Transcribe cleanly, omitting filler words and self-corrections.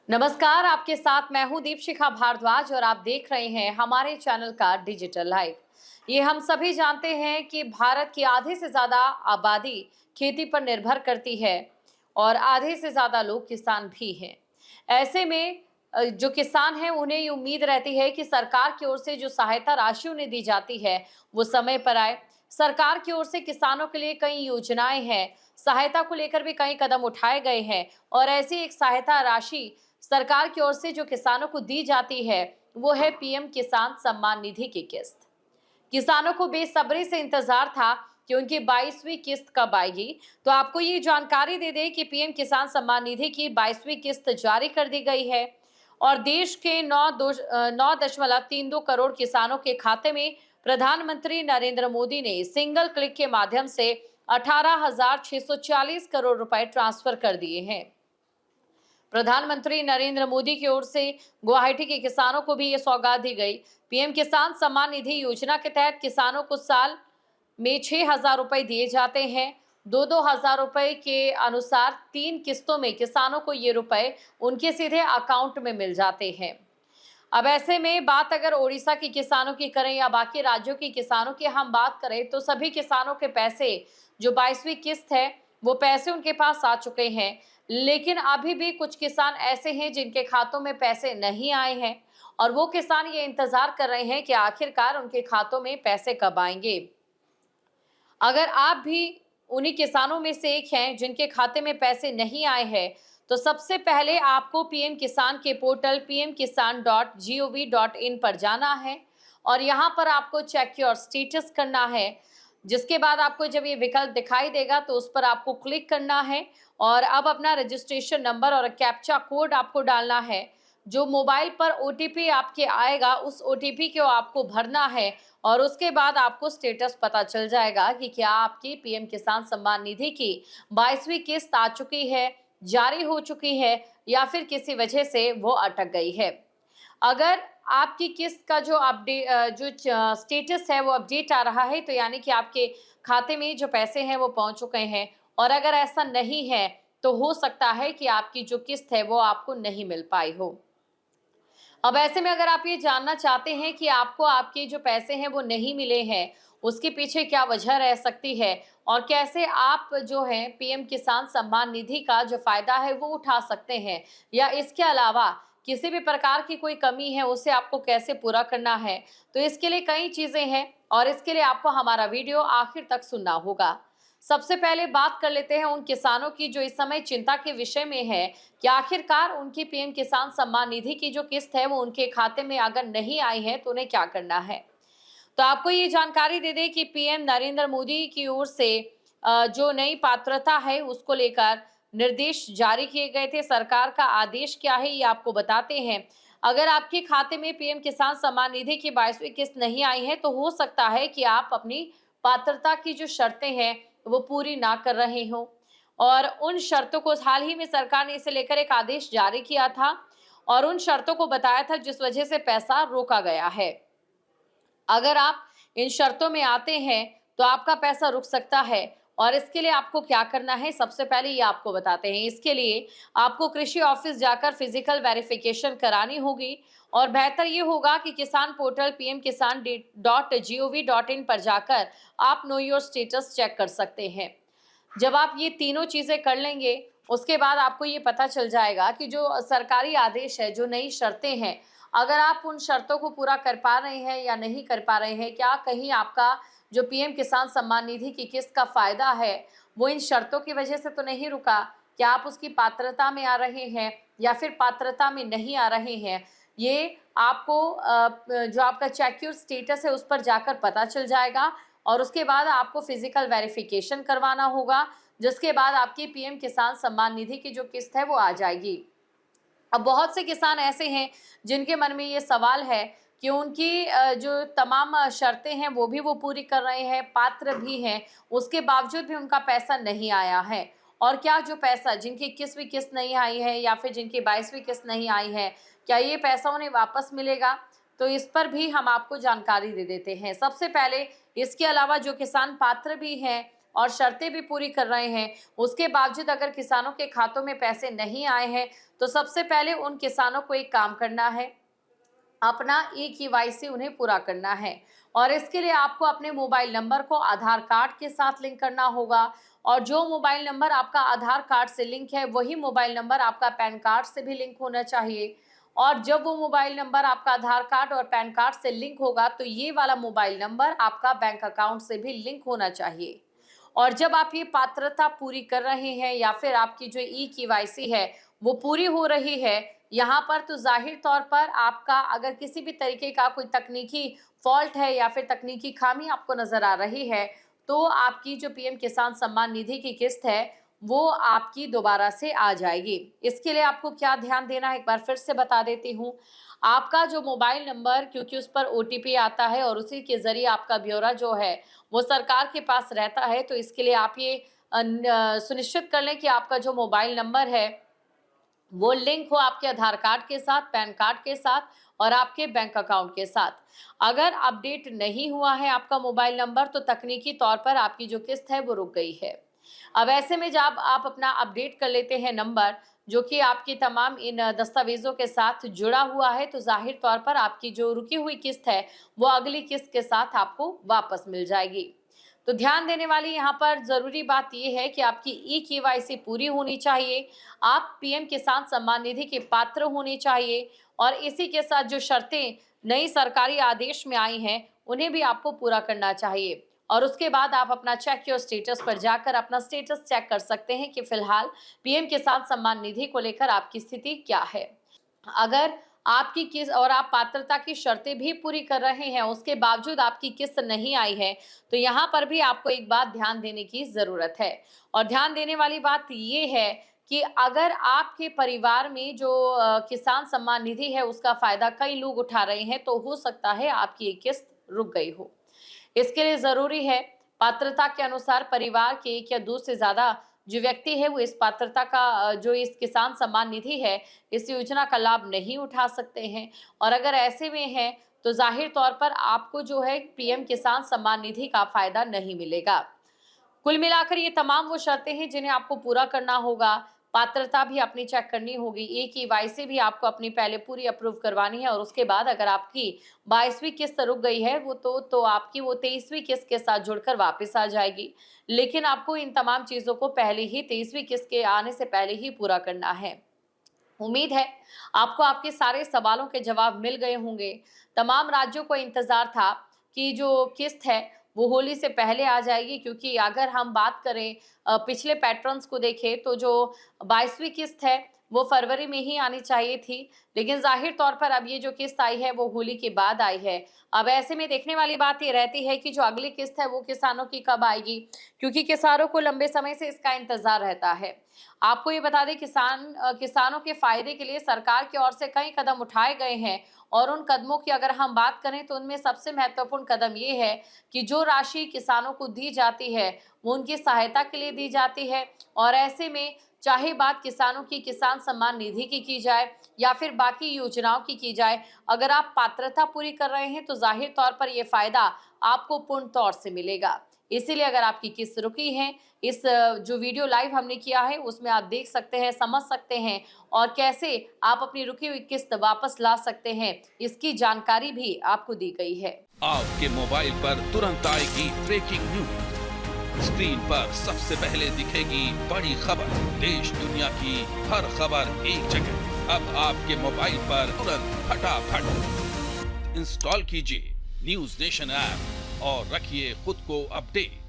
नमस्कार, आपके साथ मैं हूं दीपशिखा भारद्वाज और आप देख रहे हैं हमारे चैनल का डिजिटल लाइव। ये हम सभी जानते हैं कि भारत की आधे से ज्यादा आबादी खेती पर निर्भर करती है और आधे से ज्यादा लोग किसान भी हैं। ऐसे में जो किसान हैं उन्हें ये उम्मीद रहती है कि सरकार की ओर से जो सहायता राशि उन्हें दी जाती है वो समय पर आए। सरकार की ओर से किसानों के लिए कई योजनाएं हैं, सहायता को लेकर भी कई कदम उठाए गए हैं और ऐसी एक सहायता राशि सरकार की ओर से जो किसानों को दी जाती है वो है पीएम किसान सम्मान निधि की किस्त। किसानों को बेसब्री से इंतजार था कि उनकी 22वीं किस्त कब आएगी। तो आपको ये जानकारी दे दें कि पीएम किसान सम्मान निधि की 22वीं किस्त जारी कर दी गई है और देश के 9.32 करोड़ किसानों के खाते में प्रधानमंत्री नरेंद्र मोदी ने सिंगल क्लिक के माध्यम से 18,640 करोड़ रुपए ट्रांसफर कर दिए हैं। प्रधानमंत्री नरेंद्र मोदी की ओर से गुवाहाटी के किसानों को भी ये सौगात दी गई। पीएम किसान सम्मान निधि योजना के तहत किसानों को साल में 6,000 रुपए दिए जाते हैं। 2-2 हजार रुपए के अनुसार 3 किस्तों में किसानों को ये रुपए उनके सीधे अकाउंट में मिल जाते हैं। अब ऐसे में बात अगर ओडिशा के किसानों की करें या बाकी राज्यों के किसानों की हम बात करें तो सभी किसानों के पैसे जो 22वीं किस्त है वो पैसे उनके पास आ चुके हैं। लेकिन अभी भी कुछ किसान ऐसे हैं जिनके खातों में पैसे नहीं आए हैं और वो किसान ये इंतजार कर रहे हैं कि आखिरकार उनके खातों में पैसे कब आएंगे। अगर आप भी उन्हीं किसानों में से एक हैं जिनके खाते में पैसे नहीं आए हैं तो सबसे पहले आपको पीएम किसान के पोर्टल pmkisan.gov.in पर जाना है और यहाँ पर आपको चेक योर स्टेटस करना है। जिसके बाद आपको जब ये विकल्प दिखाई देगा तो उस पर आपको क्लिक करना है और अब अपना रजिस्ट्रेशन नंबर और कैप्चा कोड आपको डालना है। जो मोबाइल पर ओटीपी आपके आएगा उस ओटीपी को आपको भरना है और उसके बाद आपको स्टेटस पता चल जाएगा कि क्या आपकी पीएम किसान सम्मान निधि की 22वीं किस्त आ चुकी है, जारी हो चुकी है या फिर किसी वजह से वो अटक गई है। अगर आपकी किस्त का जो अपडेट जो स्टेटस है वो अपडेट आ रहा है तो यानी कि आपके खाते में जो पैसे हैं वो पहुंच चुके हैं और अगर ऐसा नहीं है तो हो सकता है कि आपकी जो किस्त है वो आपको नहीं मिल पाई हो। अब ऐसे में अगर आप ये जानना चाहते हैं कि आपको आपके जो पैसे हैं वो नहीं मिले हैं, उसके पीछे क्या वजह रह सकती है और कैसे आप जो है पीएम किसान सम्मान निधि का जो फायदा है वो उठा सकते हैं या इसके अलावा किसी भी प्रकार की कोई कमी है उसे आपको कैसे पूरा करना है, तो इसके लिए कई चीजें हैं और इसके लिए आपको हमारा वीडियो आखिर तक सुनना होगा। सबसे पहले बात कर लेते हैं उन किसानों की जो इस समय चिंता के विषय में है कि आखिरकार उनकी पीएम किसान सम्मान निधि की जो किस्त है वो उनके खाते में अगर नहीं आई है तो उन्हें क्या करना है। तो आपको ये जानकारी दे दें कि पीएम नरेंद्र मोदी की ओर से जो नई पात्रता है उसको लेकर निर्देश जारी किए गए थे। सरकार का आदेश क्या है ये आपको बताते हैं। अगर आपके खाते में पीएम किसान सम्मान निधि की 22वीं किस्त नहीं आई है तो हो सकता है कि आप अपनी पात्रता की जो शर्तें हैं वो पूरी ना कर रहे हो और उन शर्तों को हाल ही में सरकार ने इसे लेकर एक आदेश जारी किया था और उन शर्तों को बताया था जिस वजह से पैसा रोका गया है। अगर आप इन शर्तों में आते हैं तो आपका पैसा रुक सकता है और इसके लिए आपको क्या करना है सबसे पहले ये आपको बताते हैं। इसके लिए आपको कृषि ऑफिस जाकर फिजिकल वेरिफिकेशन करानी होगी और बेहतर ये होगा कि किसान पोर्टल pmkisan.gov.in पर जाकर आप नो योर स्टेटस चेक कर सकते हैं। जब आप ये तीनों चीजें कर लेंगे उसके बाद आपको ये पता चल जाएगा कि जो सरकारी आदेश है, जो नई शर्तें हैं, अगर आप उन शर्तों को पूरा कर पा रहे हैं या नहीं कर पा रहे हैं, क्या कहीं आपका जो पीएम किसान सम्मान निधि की किस्त का फायदा है वो इन शर्तों की वजह से तो नहीं रुका, क्या आप उसकी पात्रता में आ रहे हैं या फिर पात्रता में नहीं आ रहे हैं, ये आपको जो आपका चेक योर स्टेटस है उस पर जाकर पता चल जाएगा और उसके बाद आपको फिजिकल वेरिफिकेशन करवाना होगा, जिसके बाद आपकी पीएम किसान सम्मान निधि की जो किस्त है वो आ जाएगी। अब बहुत से किसान ऐसे हैं जिनके मन में ये सवाल है कि उनकी जो तमाम शर्तें हैं वो पूरी कर रहे हैं, पात्र भी हैं, उसके बावजूद भी उनका पैसा नहीं आया है। और क्या जो पैसा जिनकी 21वीं किस्त नहीं आई है या फिर जिनकी 22वीं किस्त नहीं आई है, क्या ये पैसा उन्हें वापस मिलेगा? तो इस पर भी हम आपको जानकारी दे देते हैं। सबसे पहले इसके अलावा जो किसान पात्र भी हैं और शर्तें भी पूरी कर रहे हैं, उसके बावजूद अगर किसानों के खातों में पैसे नहीं आए हैं, तो सबसे पहले उन किसानों को एक काम करना है, अपना ई-केवाईसी उन्हें पूरा करना है। और इसके लिए आपको अपने मोबाइल नंबर को आधार कार्ड के साथ लिंक करना होगा, और जो मोबाइल नंबर आपका आधार कार्ड से लिंक है, वही मोबाइल नंबर आपका पैन कार्ड से भी लिंक होना चाहिए। और जब वो मोबाइल नंबर आपका आधार कार्ड और पैन कार्ड से लिंक होगा, तो ये वाला मोबाइल नंबर आपका बैंक अकाउंट से भी लिंक होना चाहिए। और जब आप ये पात्रता पूरी कर रहे हैं, या फिर आपकी जो ई-केवाईसी है वो पूरी हो रही है यहाँ पर, तो जाहिर तौर पर आपका अगर किसी भी तरीके का कोई तकनीकी फॉल्ट है या फिर तकनीकी खामी आपको नजर आ रही है, तो आपकी जो पीएम किसान सम्मान निधि की किस्त है वो आपकी दोबारा से आ जाएगी। इसके लिए आपको क्या ध्यान देना है, एक बार फिर से बता देती हूँ। आपका जो मोबाइल नंबर, क्योंकि उस पर ओटीपी आता है और उसी के जरिए आपका ब्यौरा जो है वो सरकार के पास रहता है, तो इसके लिए आप ये सुनिश्चित कर लें कि आपका जो मोबाइल नंबर है वो लिंक हो आपके आधार कार्ड के साथ, पैन कार्ड के साथ और आपके बैंक अकाउंट के साथ। अगर अपडेट नहीं हुआ है आपका मोबाइल नंबर, तो तकनीकी तौर पर आपकी जो किस्त है वो रुक गई है। अब ऐसे में जब आप अपना अपडेट कर लेते हैं नंबर, जो कि आपकी तमाम इन दस्तावेजों के साथ जुड़ा हुआ है, तो जाहिर तौर पर आपकी जो रुकी हुई किस्त है वो अगली किस्त के साथ आपको वापस मिल जाएगी। तो ध्यान देने वाली यहाँ पर जरूरी बात यह है कि आपकी ई-केवाईसी पूरी होनी चाहिए, आप पीएम किसान सम्मान निधि के पात्र होने चाहिए, और इसी के साथ जो शर्तें नई सरकारी आदेश में आई हैं उन्हें भी आपको पूरा करना चाहिए। और उसके बाद आप अपना चेक योर स्टेटस पर जाकर अपना स्टेटस चेक कर सकते हैं कि फिलहाल पीएम किसान सम्मान निधि को लेकर आपकी स्थिति क्या है। अगर आपकी किस्त और आप पात्रता की शर्तें भी पूरी कर रहे हैं, उसके बावजूद आपकी किस्त नहीं आई है, तो यहाँ पर भी आपको एक बात ध्यान देने की ज़रूरत है। और ध्यान देने वाली बात ये है कि अगर आपके परिवार में जो किसान सम्मान निधि है उसका फ़ायदा कई लोग उठा रहे हैं, तो हो सकता है आपकी ये किस्त रुक गई हो। इसके लिए ज़रूरी है पात्रता के अनुसार परिवार के एक या दो से ज़्यादा जो व्यक्ति है वो इस पात्रता का, जो इस किसान सम्मान निधि है, इस योजना का लाभ नहीं उठा सकते हैं। और अगर ऐसे में है तो जाहिर तौर पर आपको जो है पीएम किसान सम्मान निधि का फायदा नहीं मिलेगा। कुल मिलाकर ये तमाम वो शर्तें हैं जिन्हें आपको पूरा करना होगा। पात्रता भी अपनी चेक करनी होगी, ई-केवाईसी भी आपको अपनी पहले पूरी अप्रूव करवानी है, और उसके बाद अगर आपकी 22वीं किस्त रुक गई है वो तो आपकी वो 23वीं किस्त के साथ जुड़कर वापस आ जाएगी। लेकिन आपको इन तमाम चीज़ों को पहले ही 23वीं किस्त के आने से पहले ही पूरा करना है। उम्मीद है आपको आपके सारे सवालों के जवाब मिल गए होंगे। तमाम राज्यों को इंतजार था कि जो किस्त है वो होली से पहले आ जाएगी, क्योंकि अगर हम बात करें पिछले पैटर्न्स को देखें तो जो 22वीं किस्त है वो फरवरी में ही आनी चाहिए थी, लेकिन जाहिर तौर पर अब ये जो किस्त आई है वो होली के बाद आई है। अब ऐसे में देखने वाली बात ये रहती है कि जो अगली किस्त है वो किसानों की कब आएगी, क्योंकि किसानों को लंबे समय से इसका इंतजार रहता है। आपको ये बता दें, किसानों के फायदे के लिए सरकार की ओर से कई कदम उठाए गए हैं, और उन कदमों की अगर हम बात करें तो उनमें सबसे महत्वपूर्ण कदम ये है कि जो राशि किसानों को दी जाती है वो उनकी सहायता के लिए दी जाती है। और ऐसे में चाहे बात किसानों की किसान सम्मान निधि की जाए या फिर बाकी योजनाओं की जाए, अगर आप पात्रता पूरी कर रहे हैं तो जाहिर तौर पर यह फायदा आपको पूर्ण तौर से मिलेगा। इसीलिए अगर आपकी किस्त रुकी है, इस जो वीडियो लाइव हमने किया है उसमें आप देख सकते हैं, समझ सकते हैं, और कैसे आप अपनी रुकी हुई किस्त वापस ला सकते हैं, इसकी जानकारी भी आपको दी गई है। आपके मोबाइल पर तुरंत आएगी ब्रेकिंग न्यूज, स्क्रीन पर सबसे पहले दिखेगी बड़ी खबर, देश दुनिया की हर खबर एक जगह। अब आपके मोबाइल पर तुरंत फटाफट इंस्टॉल कीजिए न्यूज नेशन ऐप और रखिए खुद को अपडेट।